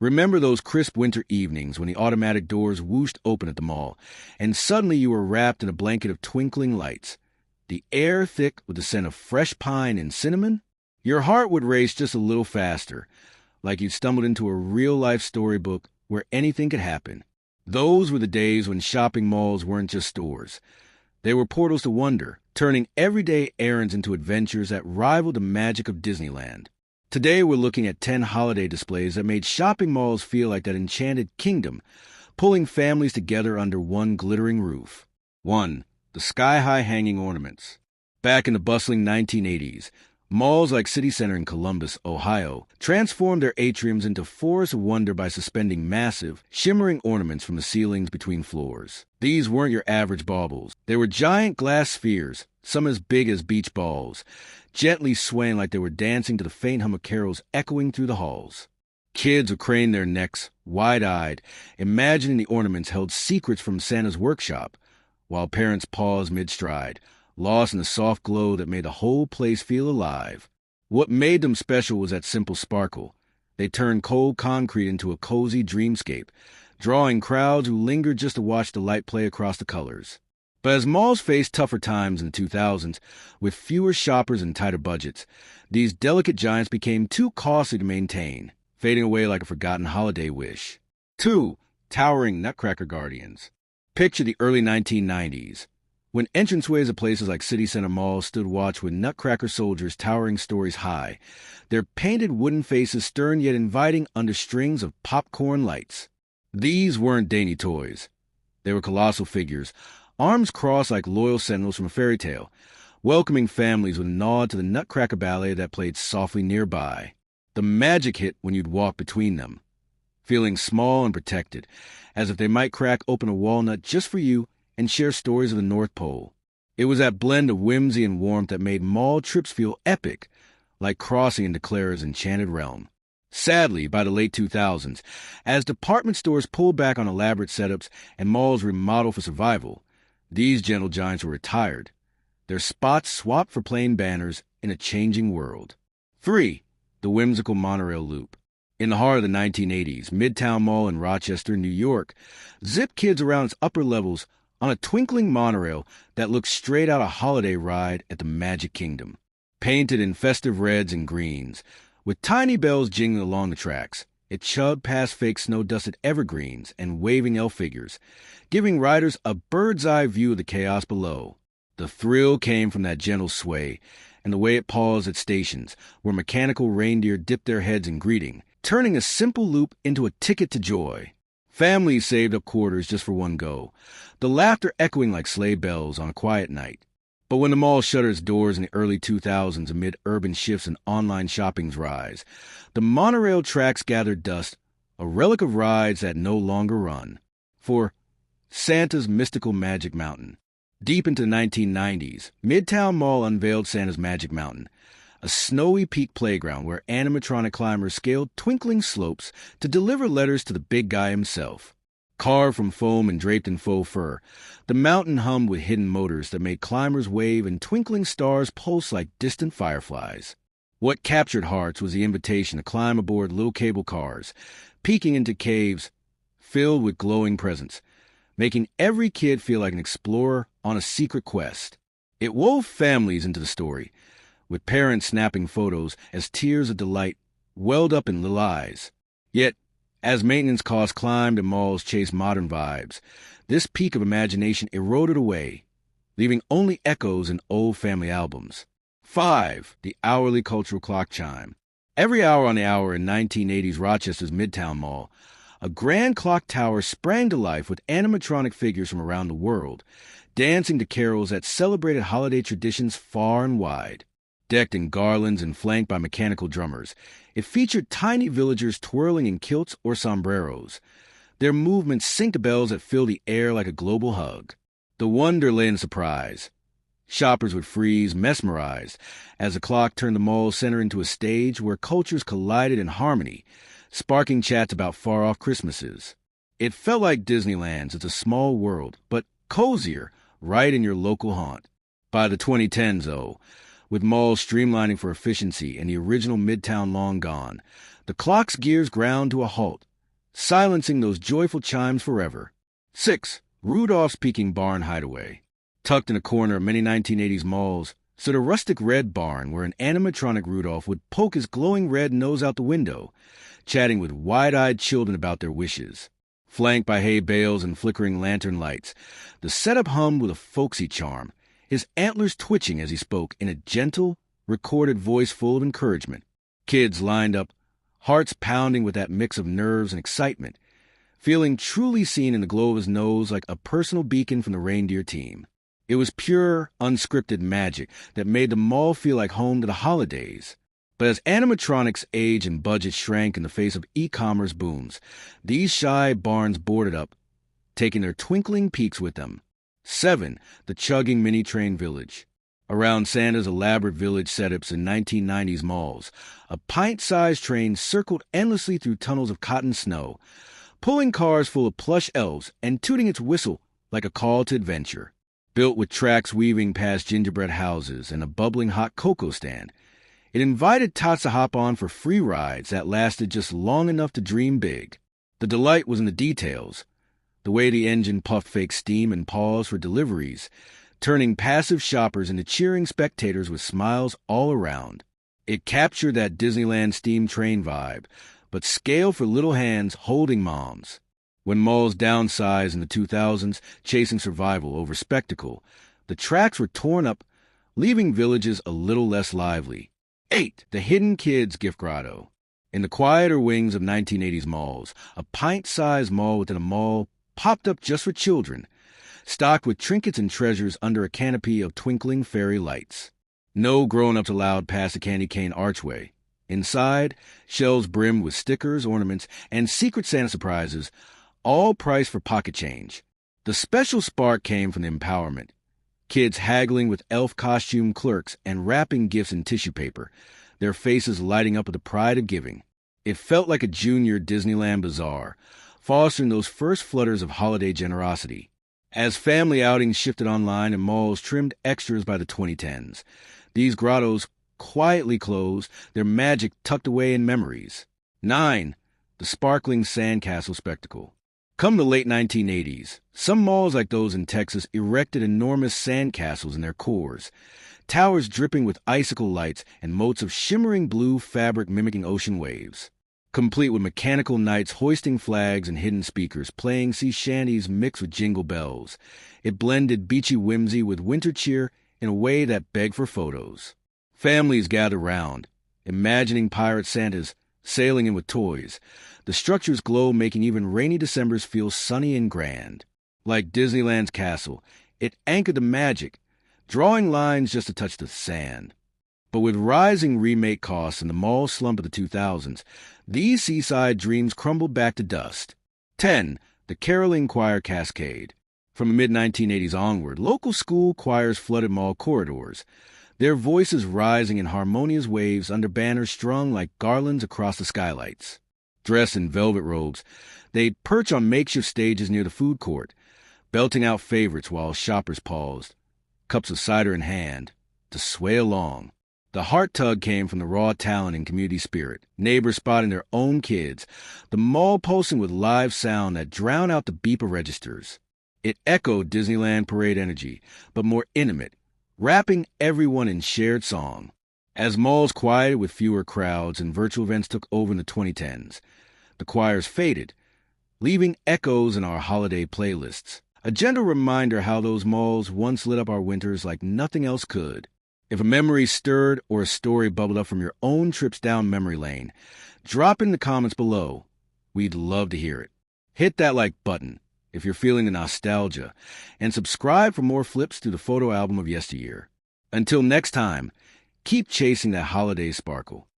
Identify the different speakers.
Speaker 1: Remember those crisp winter evenings when the automatic doors whooshed open at the mall, and suddenly you were wrapped in a blanket of twinkling lights, the air thick with the scent of fresh pine and cinnamon? Your heart would race just a little faster, like you'd stumbled into a real-life storybook where anything could happen. Those were the days when shopping malls weren't just stores. They were portals to wonder, turning everyday errands into adventures that rivaled the magic of Disneyland. Today we're looking at 10 holiday displays that made shopping malls feel like that enchanted kingdom, pulling families together under one glittering roof. 1. The sky-high hanging ornaments. Back in the bustling 1980s, malls like City Center in Columbus, Ohio, transformed their atriums into forests of wonder by suspending massive, shimmering ornaments from the ceilings between floors. These weren't your average baubles. They were giant glass spheres, some as big as beach balls, gently swaying like they were dancing to the faint hum of carols echoing through the halls. Kids would crane their necks, wide-eyed, imagining the ornaments held secrets from Santa's workshop, while parents paused mid-stride, lost in the soft glow that made the whole place feel alive. What made them special was that simple sparkle. They turned cold concrete into a cozy dreamscape, drawing crowds who lingered just to watch the light play across the colors. But as malls faced tougher times in the 2000s, with fewer shoppers and tighter budgets, these delicate giants became too costly to maintain, fading away like a forgotten holiday wish. 2. Towering Nutcracker Guardians. Picture the early 1990s, when entranceways of places like City Center malls stood watch with Nutcracker soldiers towering stories high, their painted wooden faces stern yet inviting under strings of popcorn lights. These weren't dainty toys. They were colossal figures, arms crossed like loyal sentinels from a fairy tale, welcoming families with a nod to the Nutcracker ballet that played softly nearby. The magic hit when you'd walk between them, feeling small and protected, as if they might crack open a walnut just for you and share stories of the North Pole. It was that blend of whimsy and warmth that made mall trips feel epic, like crossing into Clara's enchanted realm. Sadly, by the late 2000s, as department stores pulled back on elaborate setups and malls remodeled for survival, these gentle giants were retired, their spots swapped for plain banners in a changing world. 3. The whimsical monorail loop. In the heart of the 1980s, Midtown Mall in Rochester, New York, zipped kids around its upper levels on a twinkling monorail that looked straight out a holiday ride at the Magic Kingdom. Painted in festive reds and greens, with tiny bells jingling along the tracks, it chugged past fake snow-dusted evergreens and waving elf figures, giving riders a bird's-eye view of the chaos below. The thrill came from that gentle sway and the way it paused at stations where mechanical reindeer dipped their heads in greeting, turning a simple loop into a ticket to joy. Families saved up quarters just for one go, the laughter echoing like sleigh bells on a quiet night. But when the mall shuttered its doors in the early 2000s amid urban shifts and online shopping's rise, the monorail tracks gathered dust, a relic of rides that no longer run. For Santa's Mystical Magic Mountain. Deep into the 1990s, Midtown Mall unveiled Santa's Magic Mountain, a snowy peak playground where animatronic climbers scaled twinkling slopes to deliver letters to the big guy himself. Carved from foam and draped in faux fur, the mountain hummed with hidden motors that made climbers wave and twinkling stars pulse like distant fireflies. What captured hearts was the invitation to climb aboard little cable cars, peeking into caves filled with glowing presents, making every kid feel like an explorer on a secret quest. It wove families into the story, with parents snapping photos as tears of delight welled up in little eyes. Yet, as maintenance costs climbed and malls chased modern vibes, this peak of imagination eroded away, leaving only echoes in old family albums. 5. The hourly cultural clock chime. Every hour on the hour in 1980s Rochester's Midtown Mall, a grand clock tower sprang to life with animatronic figures from around the world, dancing to carols that celebrated holiday traditions far and wide. Decked in garlands and flanked by mechanical drummers, it featured tiny villagers twirling in kilts or sombreros. Their movements synced the bells that filled the air like a global hug. The wonder lay in surprise. Shoppers would freeze, mesmerized, as the clock turned the mall's center into a stage where cultures collided in harmony, sparking chats about far-off Christmases. It felt like Disneyland's It's a Small World, but cozier, right in your local haunt. By the 2010s, though, with malls streamlining for efficiency and the original Midtown long gone, the clock's gears ground to a halt, silencing those joyful chimes forever. 6. Rudolph's Peking Barn Hideaway. Tucked in a corner of many 1980s malls stood a rustic red barn where an animatronic Rudolph would poke his glowing red nose out the window, chatting with wide-eyed children about their wishes. Flanked by hay bales and flickering lantern lights, the setup hummed with a folksy charm, his antlers twitching as he spoke in a gentle, recorded voice full of encouragement. Kids lined up, hearts pounding with that mix of nerves and excitement, feeling truly seen in the glow of his nose like a personal beacon from the reindeer team. It was pure, unscripted magic that made the mall feel like home to the holidays. But as animatronics' age and budget shrank in the face of e-commerce booms, these shy barns boarded up, taking their twinkling peaks with them. 7. The Chugging Mini Train Village. Around Santa's elaborate village setups in 1990s malls, a pint-sized train circled endlessly through tunnels of cotton snow, pulling cars full of plush elves and tooting its whistle like a call to adventure. Built with tracks weaving past gingerbread houses and a bubbling hot cocoa stand, it invited tots to hop on for free rides that lasted just long enough to dream big. The delight was in the details, the way the engine puffed fake steam and paused for deliveries, turning passive shoppers into cheering spectators with smiles all around. It captured that Disneyland steam train vibe, but scale for little hands holding moms. When malls downsized in the 2000s, chasing survival over spectacle, the tracks were torn up, leaving villages a little less lively. 8. The Hidden Kids Gift Grotto. In the quieter wings of 1980s malls, a pint-sized mall within a mall popped up just for children, stocked with trinkets and treasures under a canopy of twinkling fairy lights. No grown-ups allowed past the candy cane archway. Inside, shelves brimmed with stickers, ornaments, and Secret Santa surprises, all priced for pocket change. The special spark came from the empowerment. Kids haggling with elf costume clerks and wrapping gifts in tissue paper, their faces lighting up with the pride of giving. It felt like a junior Disneyland bazaar, fostering those first flutters of holiday generosity. As family outings shifted online and malls trimmed extras by the 2010s, these grottos quietly closed, their magic tucked away in memories. 9. The Sparkling Sandcastle Spectacle. Come the late 1980s, some malls like those in Texas erected enormous sandcastles in their cores, towers dripping with icicle lights and moats of shimmering blue fabric mimicking ocean waves. Complete with mechanical knights hoisting flags and hidden speakers playing sea shanties mixed with jingle bells, it blended beachy whimsy with winter cheer in a way that begged for photos. Families gathered round, imagining pirate Santas sailing in with toys, the structure's glow making even rainy Decembers feel sunny and grand. Like Disneyland's castle, it anchored the magic, drawing lines just to touch the sand. But with rising remake costs and the mall slump of the 2000s, these seaside dreams crumbled back to dust. 10. The Caroling Choir Cascade. From the mid-1980s onward, local school choirs flooded mall corridors, their voices rising in harmonious waves under banners strung like garlands across the skylights. Dressed in velvet robes, they'd perch on makeshift stages near the food court, belting out favorites while shoppers paused, cups of cider in hand, to sway along. The heart tug came from the raw talent and community spirit, neighbors spotting their own kids, the mall pulsing with live sound that drowned out the beep of registers. It echoed Disneyland parade energy, but more intimate, wrapping everyone in shared song. As malls quieted with fewer crowds and virtual events took over in the 2010s, the choirs faded, leaving echoes in our holiday playlists. A gentle reminder how those malls once lit up our winters like nothing else could. If a memory stirred or a story bubbled up from your own trips down memory lane, drop in the comments below. We'd love to hear it. Hit that like button if you're feeling the nostalgia, and subscribe for more flips through the photo album of yesteryear. Until next time, keep chasing that holiday sparkle.